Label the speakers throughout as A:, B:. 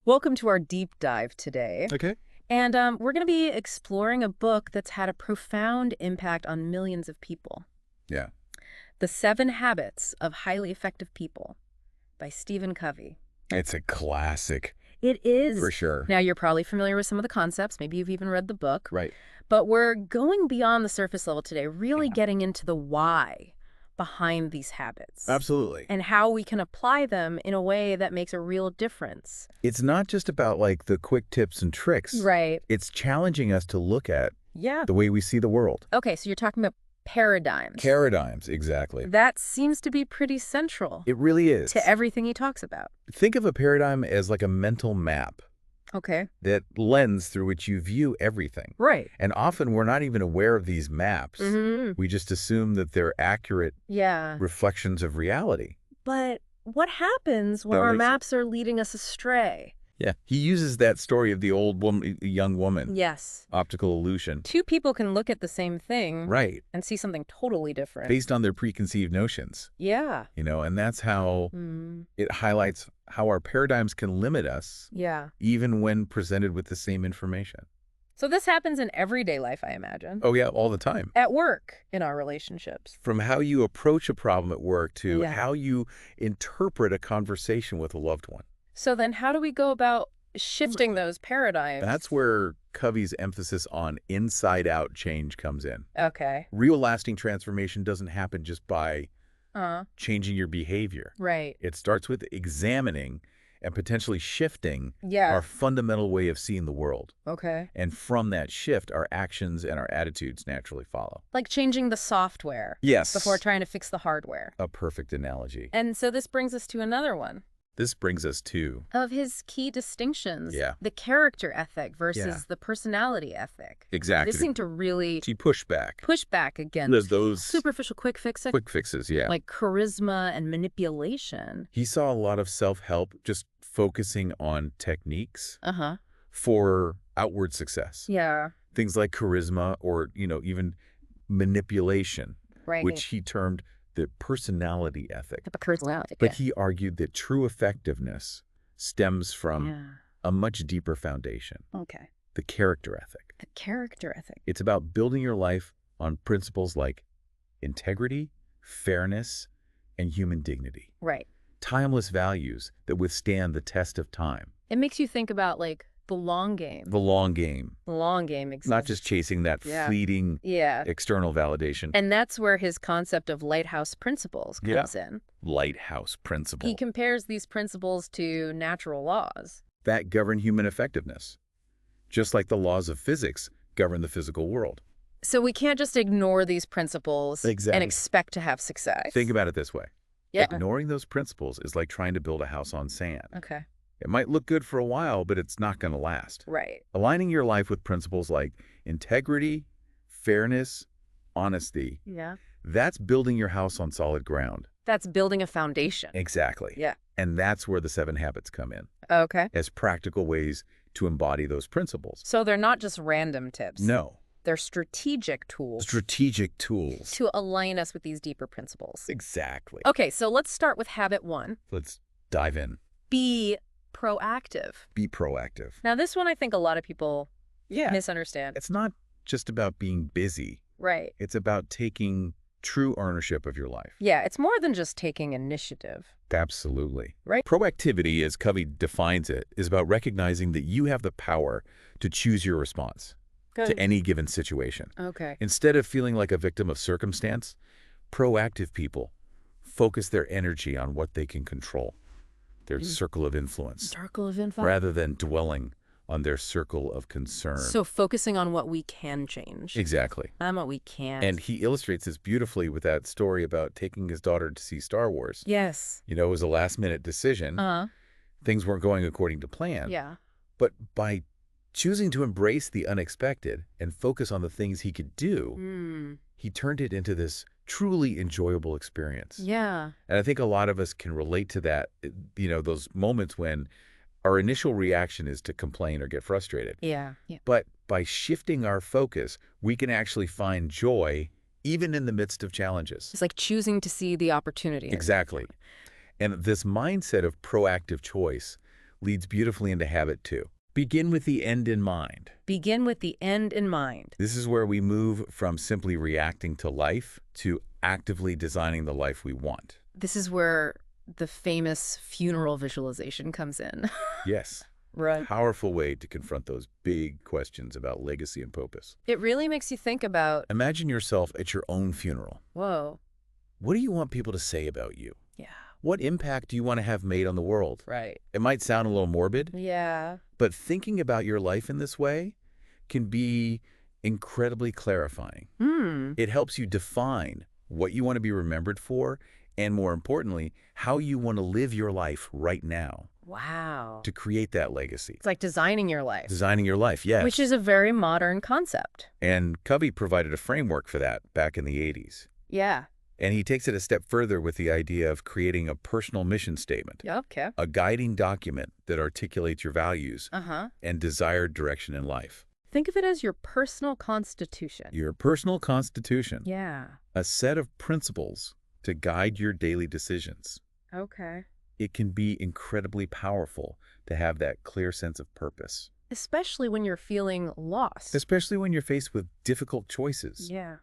A: Welcome to our deep dive today.
B: Okay.
A: And we're going to be exploring a book that's had a profound impact on millions of people.
B: Yeah.
A: The 7 Habits of Highly Effective People by Stephen Covey.
B: It's a classic.
A: It is.
B: For sure.
A: Now, you're probably familiar with some of the concepts. Maybe you've even read the book.
B: Right.
A: But we're going beyond the surface level today, really getting into the why behind these habits.
B: Absolutely.
A: And how we can apply them in a way that makes a real difference.
B: It's not just about like the quick tips and tricks.
A: Right.
B: It's challenging us to look at
A: Yeah.
B: the way we see the world.
A: Okay, so you're talking about paradigms.
B: Paradigms, exactly.
A: That seems to be pretty central
B: It really is.
A: to everything he talks about.
B: Think of a paradigm as like a mental map,
A: Okay.
B: that lens through which you view everything.
A: Right.
B: And often we're not even aware of these maps. We just assume that they're accurate
A: Yeah.
B: reflections of reality.
A: But what happens when
B: That
A: our
B: makes sense.
A: maps are leading us astray?
B: Yeah. He uses that story of the old woman, young woman,
A: Yes.
B: optical illusion.
A: 2 people can look at the same thing
B: Right.
A: and see something totally different.
B: Based on their preconceived notions,
A: Yeah.
B: and that's how it highlights how our paradigms can limit us
A: Yeah.
B: even when presented with the same information.
A: So this happens in everyday life, I imagine.
B: Oh yeah, all the time.
A: At work, in our relationships.
B: From how you approach a problem at work to
A: Yeah.
B: how you interpret a conversation with a loved one.
A: So then how do we go about shifting those paradigms?
B: That's where Covey's emphasis on inside-out change comes in.
A: Okay.
B: Real lasting transformation doesn't happen just by changing your behavior.
A: Right.
B: It starts with examining and potentially shifting
A: Yeah.
B: our fundamental way of seeing the world.
A: Okay.
B: And from that shift, our actions and our attitudes naturally follow.
A: Like changing the software
B: Yes.
A: before trying to fix the hardware.
B: A perfect analogy.
A: And so this brings us to another one
B: This brings us to,
A: of his key distinctions.
B: Yeah.
A: The character ethic versus
B: Yeah.
A: the personality ethic.
B: exactly,
A: This seemed to really
B: she pushed back.
A: push back against
B: There's those
A: superficial quick fixes,
B: quick fixes, yeah.
A: like charisma and manipulation.
B: He saw a lot of self-help just focusing on techniques
A: Uh-huh.
B: for outward success.
A: Yeah.
B: Things like charisma or, even manipulation,
A: Right.
B: which he termed the personality ethic.
A: The personality.
B: But he argued that true effectiveness stems from
A: Yeah.
B: a much deeper foundation,
A: Okay.
B: the character ethic.
A: The character ethic.
B: It's about building your life on principles like integrity, fairness, and human dignity.
A: Right.
B: Timeless values that withstand the test of time.
A: It makes you think about like the long game.
B: The long game,
A: The long game exists.
B: not just chasing that
A: Yeah.
B: fleeting
A: Yeah.
B: external validation.
A: And that's where his concept of lighthouse principles
B: Yeah.
A: comes in.
B: Lighthouse principle
A: He compares these principles to natural laws.
B: that govern human effectiveness, just like the laws of physics govern the physical world.
A: So we can't just ignore these principles
B: Exactly.
A: and expect to have success.
B: Think about it this way.
A: Yeah.
B: Ignoring those principles is like trying to build a house on sand.
A: Okay.
B: It might look good for a while, but it's not going to last.
A: Right.
B: Aligning your life with principles like integrity, fairness, honesty,
A: Yeah.
B: that's building your house on solid ground.
A: That's building a foundation.
B: Exactly.
A: Yeah.
B: And that's where the 7 habits come in,
A: Okay.
B: as practical ways to embody those principles.
A: So they're not just random tips.
B: No.
A: They're strategic tools
B: Strategic tools.
A: to align us with these deeper principles.
B: Exactly.
A: Okay, so let's start with habit 1.
B: Let's dive in.
A: Be proactive.
B: Be proactive.
A: Now, this one I think a lot of people
B: Yeah.
A: misunderstand.
B: It's not just about being busy.
A: Right.
B: It's about taking true ownership of your life.
A: Yeah, it's more than just taking initiative.
B: Absolutely.
A: Right.
B: Proactivity, as Covey defines it, is about recognizing that you have the power to choose your response to any given situation.
A: Okay.
B: Instead of feeling like a victim of circumstance, proactive people focus their energy on what they can control, their circle of influence,
A: Circle of info.
B: rather than dwelling on their circle of concern.
A: So focusing on what we can change.
B: Exactly.
A: And what we can't.
B: And he illustrates this beautifully with that story about taking his daughter to see Star Wars.
A: Yes.
B: It was a last-minute decision. Things weren't going according to plan.
A: Yeah.
B: But by choosing to embrace the unexpected and focus on the things he could do, he turned it into this truly enjoyable experience.
A: Yeah.
B: And I think a lot of us can relate to that, those moments when our initial reaction is to complain or get frustrated.
A: Yeah.
B: But by shifting our focus, we can actually find joy even in the midst of challenges.
A: It's like choosing to see the opportunity.
B: Exactly. And this mindset of proactive choice leads beautifully into habit 2. Begin with the end in mind.
A: Begin with the end in mind.
B: This is where we move from simply reacting to life to actively designing the life we want.
A: This is where the famous funeral visualization comes in.
B: Yes.
A: Right.
B: Powerful way to confront those big questions about legacy and purpose.
A: It really makes you think about,
B: Imagine yourself at your own funeral.
A: whoa,
B: What do you want people to say about you?
A: yeah,
B: What impact do you want to have made on the world?
A: right.
B: It might sound a little morbid,
A: Yeah.
B: but thinking about your life in this way can be incredibly clarifying. It helps you define what you want to be remembered for, and more importantly, how you want to live your life right now
A: Wow.
B: to create that legacy.
A: It's like designing your life.
B: Designing your life, yes.
A: Which is a very modern concept.
B: And Covey provided a framework for that back in the 80s.
A: Yeah.
B: And he takes it a step further with the idea of creating a personal mission statement,
A: Yeah, okay.
B: a guiding document that articulates your values
A: Uh-huh.
B: and desired direction in life.
A: Think of it as your personal constitution.
B: Your personal constitution,
A: Yeah.
B: a set of principles to guide your daily decisions.
A: Okay.
B: It can be incredibly powerful to have that clear sense of purpose,
A: Especially when you're feeling lost.
B: especially when you're faced with difficult choices
A: Yeah.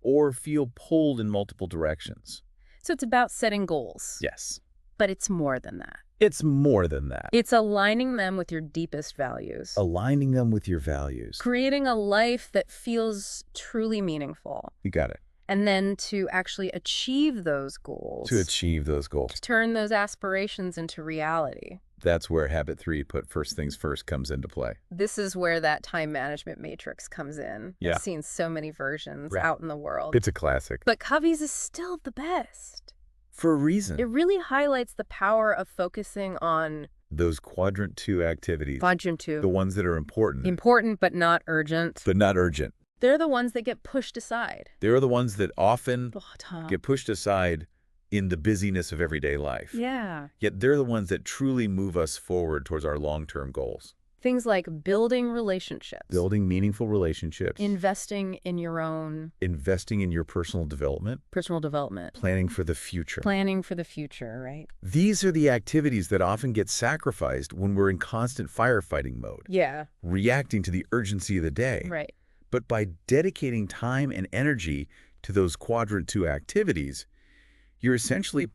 B: or feel pulled in multiple directions.
A: So it's about setting goals.
B: Yes,
A: But it's more than that.
B: it's more than that.
A: It's aligning them with your deepest values.
B: Aligning them with your values.
A: Creating a life that feels truly meaningful.
B: You got it.
A: And then to actually achieve those goals.
B: To achieve those goals.
A: Turn those aspirations into reality.
B: That's where habit 3, put first things first, comes into play.
A: This is where that time management matrix comes in.
B: Yeah.
A: I've seen so many versions
B: Right.
A: out in the world.
B: It's a classic.
A: But Covey's is still the best.
B: For a reason.
A: It really highlights the power of focusing on
B: Those quadrant 2 activities,
A: quadrant
B: the
A: 2.
B: ones that are important,
A: Important but not urgent.
B: but not urgent.
A: They're the ones that get pushed aside.
B: They're the ones that often
A: Get
B: get pushed aside in the busyness of everyday life.
A: Yeah.
B: Yet they're the ones that truly move us forward towards our long-term goals.
A: Things like building relationships.
B: Building meaningful relationships,
A: Investing in your own
B: investing in your personal development,
A: personal development.
B: planning for the future.
A: Planning for the future, right?
B: These are the activities that often get sacrificed when we're in constant firefighting mode,
A: Yeah.
B: reacting to the urgency of the day.
A: Right.
B: But by dedicating time and energy to those quadrant 2 activities, you're essentially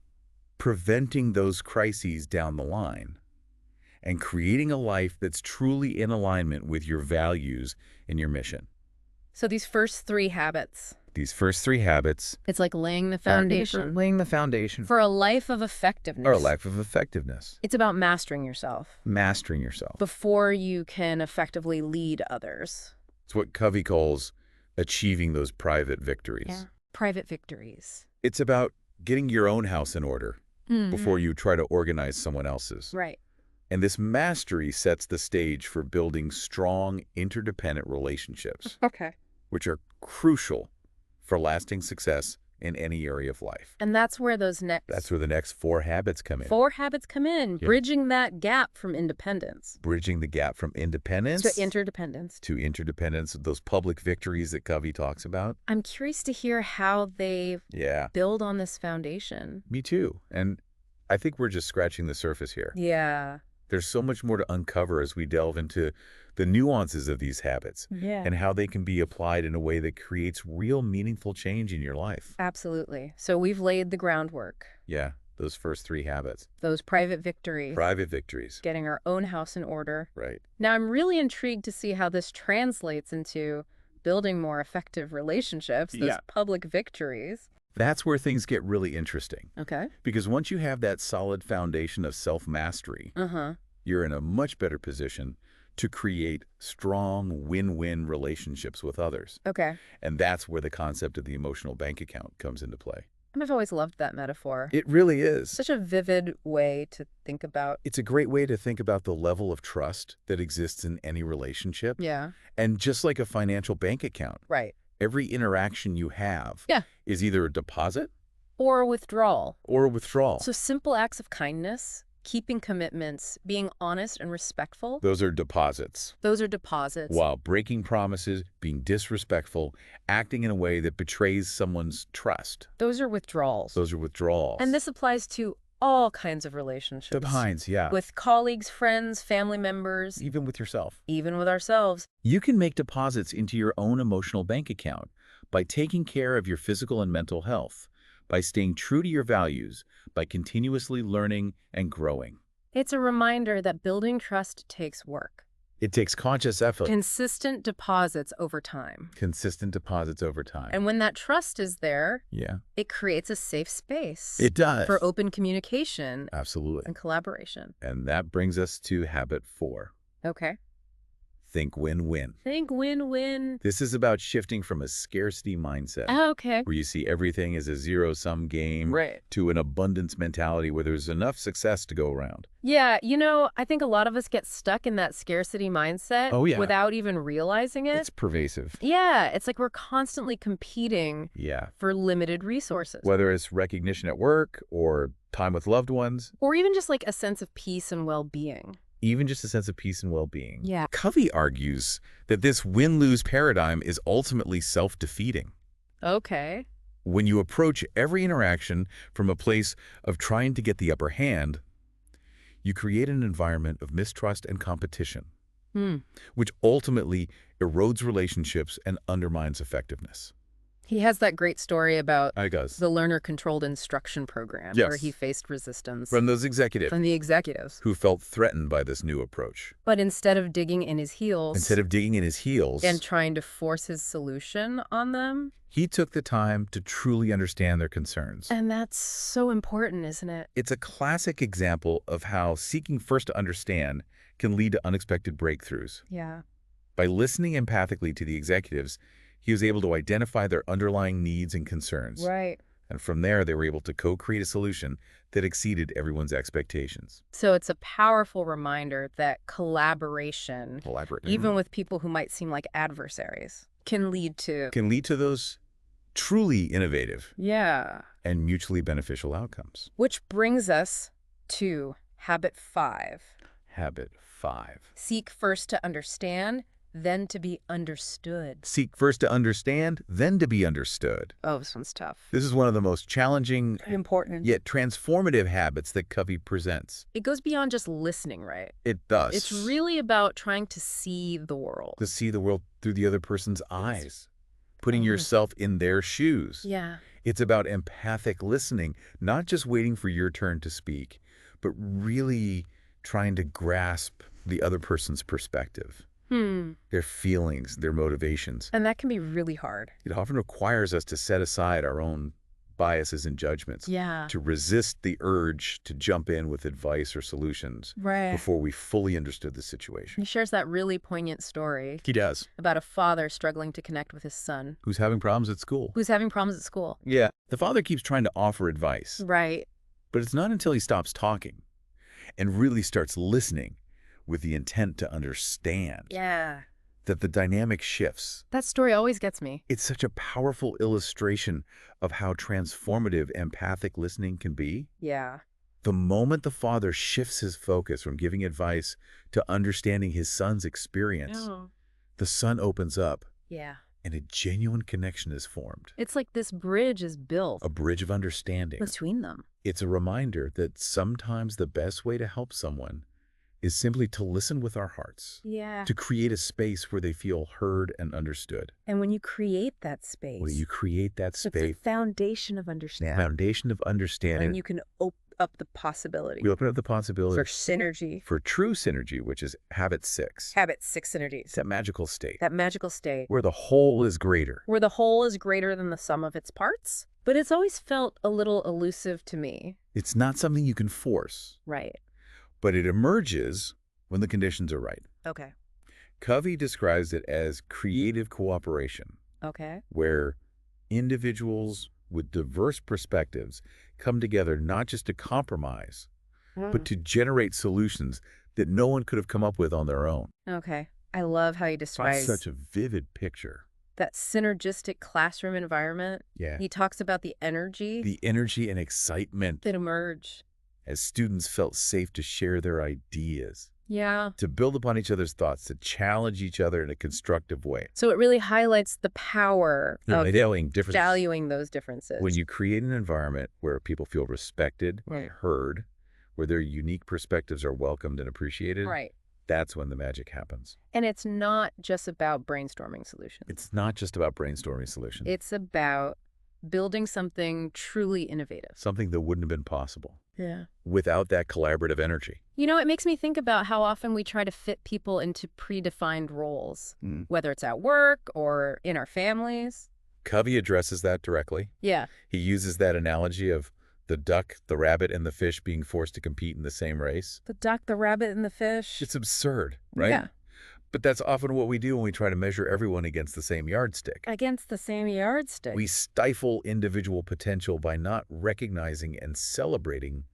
B: preventing those crises down the line and creating a life that's truly in alignment with your values and your mission.
A: So these first 3 habits,
B: These first 3 habits
A: it's like laying the
B: are
A: foundation
B: laying the foundation
A: for a life of effectiveness.
B: for a life of effectiveness,
A: It's about mastering yourself
B: mastering yourself.
A: before you can effectively lead others.
B: It's what Covey calls achieving those private victories.
A: Private victories.
B: It's about getting your own house in order before you try to organize someone else's.
A: Right.
B: And this mastery sets the stage for building strong, interdependent relationships,
A: Okay.
B: which are crucial for lasting success in any area of life.
A: And that's where those
B: That's where the next 4 habits come in.
A: 4 habits come in,
B: Yeah.
A: bridging that gap from independence
B: Bridging the gap from independence
A: to interdependence.
B: to interdependence, those public victories that Covey talks about.
A: I'm curious to hear how they
B: Yeah,
A: build on this foundation.
B: me too. And I think we're just scratching the surface here.
A: Yeah.
B: There's so much more to uncover as we delve into the nuances of these habits
A: Yeah.
B: and how they can be applied in a way that creates real meaningful change in your life.
A: Absolutely. So we've laid the groundwork.
B: Yeah, those first 3 habits.
A: Those private victories.
B: Private victories.
A: Getting our own house in order.
B: Right.
A: Now, I'm really intrigued to see how this translates into building more effective relationships, those
B: Yeah.
A: public victories.
B: That's where things get really interesting.
A: Okay.
B: Because once you have that solid foundation of self-mastery,
A: Uh-huh.
B: you're in a much better position to create strong win-win relationships with others.
A: Okay.
B: And that's where the concept of the emotional bank account comes into play.
A: I've always loved that metaphor.
B: It really is.
A: Such a vivid way to think about.
B: It's a great way to think about the level of trust that exists in any relationship.
A: Yeah.
B: And just like a financial bank account,
A: Right.
B: every interaction you have
A: Yeah.
B: is either a deposit
A: Or withdrawal.
B: or a withdrawal.
A: So simple acts of kindness, keeping commitments, being honest and respectful,
B: Those are deposits.
A: those are deposits.
B: While breaking promises, being disrespectful, acting in a way that betrays someone's trust,
A: Those are withdrawals.
B: those are withdrawals.
A: And this applies to all kinds of
B: The
A: relationships.
B: pines, yeah.
A: With colleagues, friends, family members,
B: Even with yourself.
A: even with ourselves.
B: You can make deposits into your own emotional bank account by taking care of your physical and mental health, by staying true to your values, by continuously learning and growing.
A: It's a reminder that building trust takes work.
B: It takes conscious effort,
A: Consistent deposits over time.
B: consistent deposits over time.
A: And when that trust is there,
B: Yeah,
A: it creates a safe space
B: it does.
A: for open communication
B: Absolutely.
A: and collaboration.
B: And that brings us to habit 4.
A: Okay.
B: Think win-win.
A: Think win-win.
B: This is about shifting from a scarcity mindset,
A: Okay.
B: where you see everything as a zero-sum game,
A: Right.
B: to an abundance mentality where there's enough success to go around.
A: Yeah, I think a lot of us get stuck in that scarcity mindset
B: Oh, yeah.
A: without even realizing it.
B: It's pervasive.
A: Yeah, it's like we're constantly competing
B: Yeah.
A: for limited resources.
B: Whether it's recognition at work or time with loved ones,
A: Or even just like a sense of peace and well-being.
B: even just a sense of peace and well-being.
A: Yeah.
B: Covey argues that this win-lose paradigm is ultimately self-defeating.
A: Okay.
B: When you approach every interaction from a place of trying to get the upper hand, you create an environment of mistrust and competition, which ultimately erodes relationships and undermines effectiveness.
A: He has that great story about
B: I guess.
A: the learner-controlled instruction program where
B: Yes.
A: he faced resistance
B: From those executives
A: from the executives.
B: who felt threatened by this new approach.
A: But instead of digging in his heels
B: Instead of digging in his heels,
A: and trying to force his solution on them,
B: he took the time to truly understand their concerns.
A: and that's so important, isn't it?
B: It's a classic example of how seeking first to understand can lead to unexpected breakthroughs.
A: Yeah.
B: By listening empathically to the executives, he was able to identify their underlying needs and concerns.
A: Right.
B: And from there, they were able to co-create a solution that exceeded everyone's expectations.
A: So it's a powerful reminder that collaboration,
B: Collaborate.
A: even with people who might seem like adversaries, can lead to...
B: Can lead to those truly innovative
A: Yeah.
B: and mutually beneficial outcomes.
A: Which brings us to habit 5.
B: Habit 5.
A: Seek first to understand, then to be understood.
B: Seek first to understand, then to be understood.
A: Oh, this one's tough.
B: This is one of the most challenging
A: Important.
B: yet transformative habits that Covey presents.
A: It goes beyond just listening, right?
B: It does.
A: It's really about trying to see the world.
B: to see the world through the other person's eyes, putting yourself in their shoes.
A: Yeah.
B: It's about empathic listening, not just waiting for your turn to speak, but really trying to grasp the other person's perspective, their feelings, their motivations.
A: And that can be really hard.
B: It often requires us to set aside our own biases and judgments,
A: Yeah.
B: to resist the urge to jump in with advice or solutions
A: Right.
B: before we fully understood the situation.
A: He shares that really poignant story
B: He does.
A: about a father struggling to connect with his son
B: Who's having problems at school.
A: who's having problems at school.
B: Yeah. The father keeps trying to offer advice,
A: Right.
B: but it's not until he stops talking and really starts listening with the intent to understand
A: Yeah.
B: that the dynamic shifts.
A: That story always gets me.
B: It's such a powerful illustration of how transformative empathic listening can be.
A: Yeah.
B: The moment the father shifts his focus from giving advice to understanding his son's experience, the son opens up
A: Yeah.
B: and a genuine connection is formed.
A: It's like this bridge is built
B: A bridge of understanding.
A: between them.
B: It's a reminder that sometimes the best way to help someone is simply to listen with our hearts,
A: Yeah.
B: to create a space where they feel heard and understood.
A: And when you create that space,
B: When you create that
A: it's a
B: space,
A: foundation of understanding.
B: foundation of understanding,
A: And you can open up the possibility
B: we open up the possibility
A: for synergy.
B: for true synergy, which is habit 6.
A: Habit 6 synergies.
B: It's that magical state
A: That magical state
B: where the whole is greater.
A: where the whole is greater than the sum of its parts. But it's always felt a little elusive to me.
B: It's not something you can force,
A: Right.
B: but it emerges when the conditions are right.
A: Okay.
B: Covey describes it as creative cooperation,
A: Okay.
B: where individuals with diverse perspectives come together not just to compromise, but to generate solutions that no one could have come up with on their own.
A: Okay. I love how he
B: That's
A: describes
B: such a vivid picture.
A: that synergistic classroom environment.
B: Yeah.
A: He talks about the energy
B: The energy and excitement
A: that emerge
B: as students felt safe to share their ideas,
A: Yeah.
B: to build upon each other's thoughts, to challenge each other in a constructive way.
A: So it really highlights the power of
B: Valuing differences.
A: valuing those differences.
B: When you create an environment where people feel respected,
A: Right.
B: heard, where their unique perspectives are welcomed and appreciated,
A: Right.
B: that's when the magic happens.
A: And it's not just about brainstorming solutions.
B: It's not just about brainstorming solutions.
A: It's about building something truly innovative.
B: Something that wouldn't have been possible
A: Yeah.
B: without that collaborative energy.
A: You know, it makes me think about how often we try to fit people into predefined roles, whether it's at work or in our families.
B: Covey addresses that directly.
A: Yeah.
B: He uses that analogy of the duck, the rabbit, and the fish being forced to compete in the same race.
A: The duck, the rabbit, and the fish.
B: It's absurd, right?
A: Yeah.
B: But that's often what we do when we try to measure everyone against the same yardstick.
A: Against the same yardstick.
B: We stifle individual potential by not recognizing and celebrating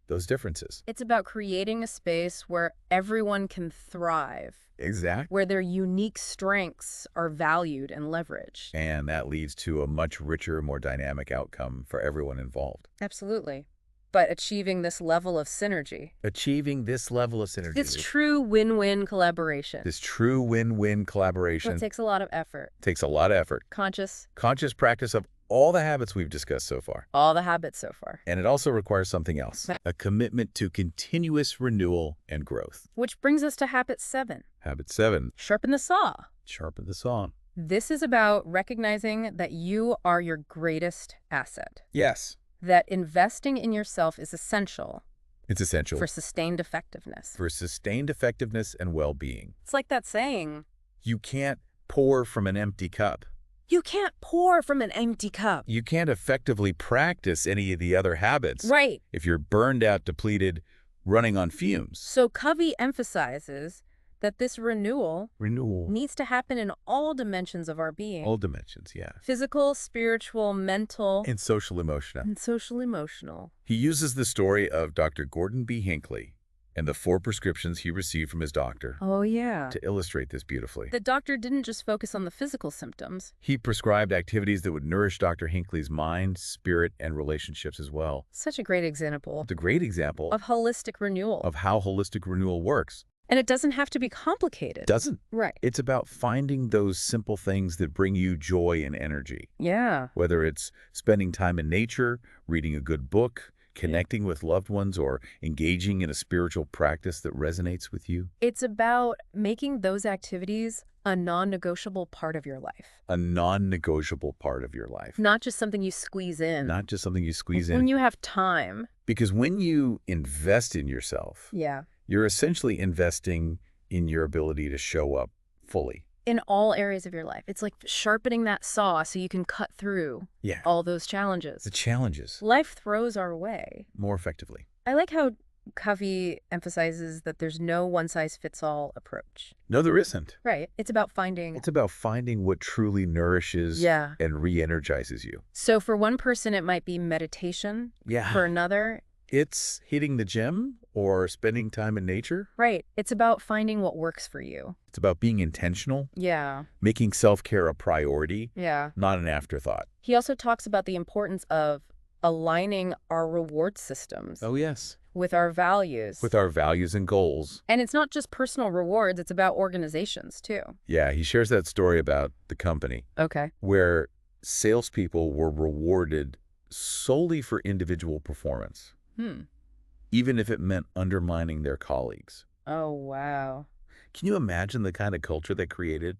B: those differences.
A: It's about creating a space where everyone can thrive,
B: Exactly.
A: where their unique strengths are valued and leveraged.
B: And that leads to a much richer, more dynamic outcome for everyone involved.
A: Absolutely. But achieving this level of synergy,
B: Achieving this level of synergy,
A: this true win-win collaboration,
B: this true win-win
A: well,
B: collaboration,
A: it takes a lot of effort,
B: takes a lot of effort.
A: conscious,
B: Conscious practice of all the habits we've discussed so far.
A: all the habits so far.
B: And it also requires something else, a commitment to continuous renewal and growth.
A: Which brings us to habit 7,
B: Habit 7,
A: sharpen the saw.
B: sharpen the saw.
A: This is about recognizing that you are your greatest asset,
B: Yes.
A: that investing in yourself is essential
B: It's essential
A: for sustained effectiveness.
B: for sustained effectiveness and well-being.
A: It's like that saying,
B: You can't pour from an empty cup.
A: you can't pour from an empty cup.
B: You can't effectively practice any of the other habits
A: Right.
B: if you're burned out, depleted, running on fumes.
A: So Covey emphasizes that this renewal
B: Renewal.
A: needs to happen in all dimensions of our being.
B: All dimensions, yeah.
A: Physical, spiritual, mental,
B: And social emotional.
A: and social emotional.
B: He uses the story of Dr. Gordon B. Hinckley and the 4 prescriptions he received from his doctor
A: Oh, yeah.
B: to illustrate this beautifully.
A: The doctor didn't just focus on the physical symptoms.
B: He prescribed activities that would nourish Dr. Hinckley's mind, spirit, and relationships as well.
A: Such a great example
B: It's a great example
A: of holistic renewal.
B: of how holistic renewal works.
A: And it doesn't have to be complicated.
B: Doesn't.
A: Right.
B: It's about finding those simple things that bring you joy and energy.
A: Yeah.
B: Whether it's spending time in nature, reading a good book, connecting with loved ones, or engaging in a spiritual practice that resonates with you.
A: It's about making those activities a non-negotiable part of your life.
B: A non-negotiable part of your life.
A: Not just something you squeeze in.
B: Not just something you squeeze
A: When
B: in.
A: you have time.
B: Because when you invest in yourself,
A: Yeah.
B: you're essentially investing in your ability to show up fully.
A: In all areas of your life. It's like sharpening that saw so you can cut through
B: Yeah.
A: all those challenges.
B: The challenges
A: Life throws our way.
B: more effectively.
A: I like how Covey emphasizes that there's no one-size-fits-all approach.
B: No, there isn't.
A: Right. It's about finding...
B: It's about finding what truly nourishes
A: Yeah.
B: and re-energizes you.
A: So for one person, it might be meditation.
B: Yeah.
A: For another,
B: It's hitting the gym or spending time in nature.
A: right. It's about finding what works for you.
B: It's about being intentional,
A: Yeah.
B: making self-care a priority,
A: Yeah.
B: not an afterthought.
A: He also talks about the importance of aligning our reward systems
B: Oh, yes.
A: with our values.
B: With our values and goals.
A: And it's not just personal rewards, it's about organizations too.
B: Yeah, he shares that story about the company
A: Okay.
B: where salespeople were rewarded solely for individual performance, even if it meant undermining their colleagues.
A: Oh, wow.
B: Can you imagine the kind of culture that created?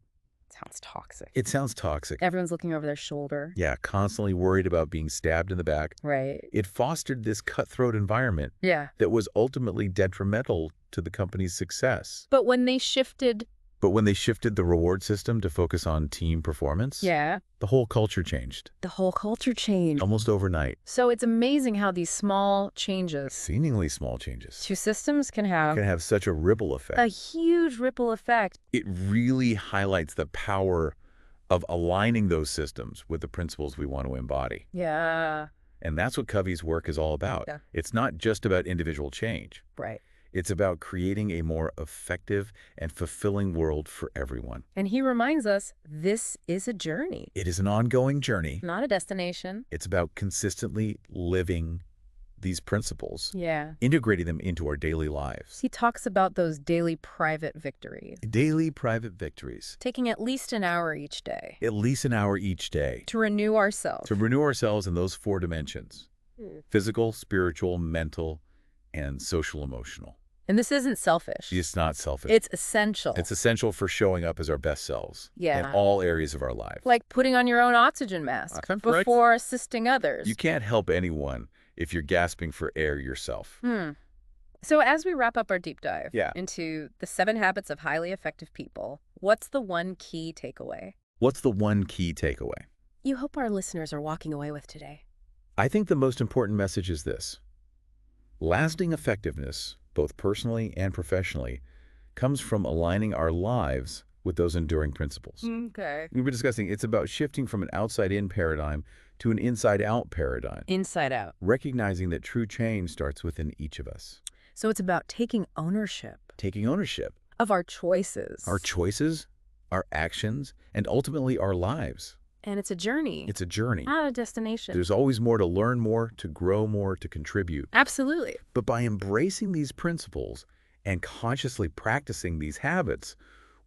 A: Sounds toxic.
B: It sounds toxic.
A: Everyone's looking over their shoulder.
B: Yeah, constantly worried about being stabbed in the back.
A: Right.
B: It fostered this cutthroat environment
A: Yeah.
B: that was ultimately detrimental to the company's success.
A: But when they shifted...
B: But when they shifted the reward system to focus on team performance,
A: Yeah.
B: the whole culture changed.
A: The whole culture changed.
B: Almost overnight.
A: So it's amazing how these small changes
B: Seemingly small changes
A: to systems can have
B: can have such a ripple effect.
A: a huge ripple effect.
B: It really highlights the power of aligning those systems with the principles we want to embody.
A: Yeah.
B: And that's what Covey's work is all about.
A: Yeah.
B: It's not just about individual change.
A: Right.
B: It's about creating a more effective and fulfilling world for everyone.
A: And he reminds us this is a journey,
B: It is an ongoing journey.
A: not a destination.
B: It's about consistently living these principles,
A: Yeah.
B: integrating them into our daily lives.
A: He talks about those daily private victories.
B: Daily private victories.
A: Taking at least an hour each day.
B: At least an hour each day.
A: To renew ourselves.
B: To renew ourselves in those 4 dimensions. Physical, spiritual, mental, and social emotional.
A: And this isn't selfish.
B: It's not selfish.
A: It's essential.
B: It's essential for showing up as our best selves in
A: Yeah.
B: all areas of our life.
A: Like putting on your own oxygen mask
B: Right.
A: before assisting others.
B: You can't help anyone if you're gasping for air yourself.
A: So as we wrap up our deep dive
B: Yeah.
A: into the 7 habits of highly effective people, what's the one key takeaway
B: What's the one key takeaway?
A: you hope our listeners are walking away with today?
B: I think the most important message is this. Lasting effectiveness, both personally and professionally, comes from aligning our lives with those enduring principles.
A: Okay.
B: We were discussing it's about shifting from an outside-in paradigm to an inside-out paradigm,
A: Inside out.
B: recognizing that true change starts within each of us.
A: So it's about taking ownership
B: Taking ownership.
A: of our choices.
B: Our choices, our actions, and ultimately our lives.
A: And it's a journey.
B: It's a journey.
A: Not a destination.
B: There's always more to learn more, to grow more, to contribute.
A: Absolutely.
B: But by embracing these principles and consciously practicing these habits,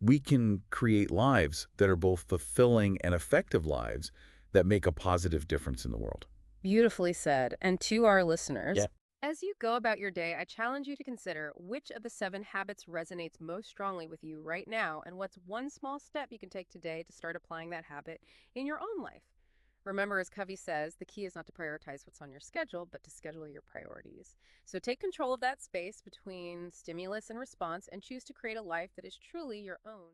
B: we can create lives that are both fulfilling and effective lives that make a positive difference in the world.
A: Beautifully said. And to our listeners,
B: Yeah.
A: as you go about your day, I challenge you to consider which of the 7 habits resonates most strongly with you right now, and what's one small step you can take today to start applying that habit in your own life. Remember, as Covey says, the key is not to prioritize what's on your schedule, but to schedule your priorities. So take control of that space between stimulus and response and choose to create a life that is truly your own.